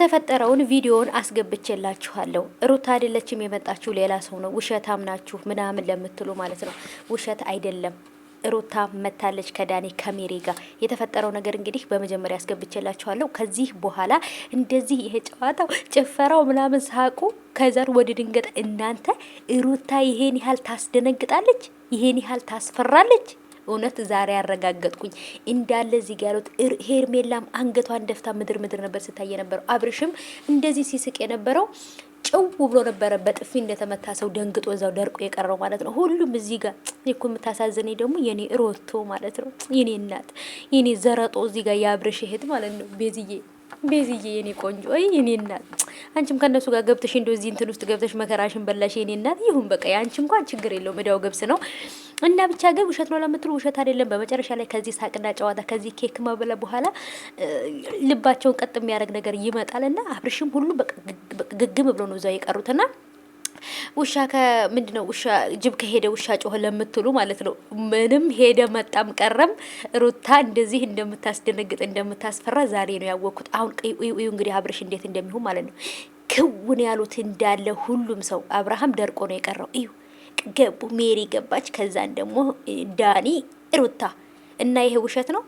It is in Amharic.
የተፈጠረውን ቪዲዮን አስገብቼላችኋለሁ። ሩታ አይደለችም የመጣችሁ ሌላ ሰው ነው። ውሸታም ናችሁ ምናምን ለምትሉ ማለት ነው። ውሸት አይደለም። ሩታ መታለች ከዳኒ ከሜሪ ጋር። የተፈጠረው ነገር እንግዲህ በመጀመሪያ አስገብቼላችኋለሁ። ከዚህ በኋላ እንደዚህ ይሄ ጨዋታው ጭፈራው ምናምን ሳቁ ከዛር ወደ ድንገት እናንተ ሩታ ይሄን ያህል ታስደነግጣለች፣ ይሄን ያህል ታስፈራለች። እውነት ዛሬ ያረጋገጥኩኝ እንዳለ እዚህ ጋር ያሉት ሄርሜላም አንገቷን ደፍታ ምድር ነበር ስታይ የነበረው። አብርሽም እንደዚህ ሲስቅ የነበረው ጭው ብሎ ነበረ። በጥፊ እንደተመታ ሰው ደንግጦ እዛው ደርቆ የቀረው ማለት ነው። ሁሉም እዚህ ጋር እኮ የምታሳዝነኝ ደግሞ የኔ ሮቶ ማለት ነው። የኔ እናት የኔ ዘረጦ እዚህ ጋር የአብርሽ እህት ማለት ነው። ቤዝዬ የኔ ቆንጆ የኔ እናት አንቺም ከነሱ ጋር ገብተሽ እንደው እዚህ እንትን ውስጥ ገብተሽ መከራሽን በላሽ የኔ እናት። ይሁን በቃ ያንቺ እንኳን ችግር የለውም እዳው ገብስ ነው እና ብቻ ግን ውሸት ነው ለምትሉ ውሸት አይደለም። በመጨረሻ ላይ ከዚህ ሳቅና ጨዋታ ከዚህ ኬክ መብለ በኋላ ልባቸውን ቀጥ የሚያደርግ ነገር ይመጣልና አብርሽም ሁሉ በቃ ግግም ብሎ ነው እዛው የቀሩትና ውሻ ከምንድነው ውሻ ጅብ ከሄደ ውሻ ጮኸ ለምትሉ ማለት ነው። ምንም ሄደ መጣም ቀረም ሩታ እንደዚህ እንደምታስደነግጥ እንደምታስፈራ ዛሬ ነው ያወቅኩት። አሁን እዩ እንግዲህ አብርሽ እንዴት እንደሚሆን ማለት ነው። ክውን ያሉት እንዳለ ሁሉም ሰው አብርሃም ደርቆ ነው የቀረው። እዩ ገቡ፣ ሜሪ ገባች፣ ከዛን ደግሞ ዳኒ ሩታ እና ይሄ ውሸት ነው።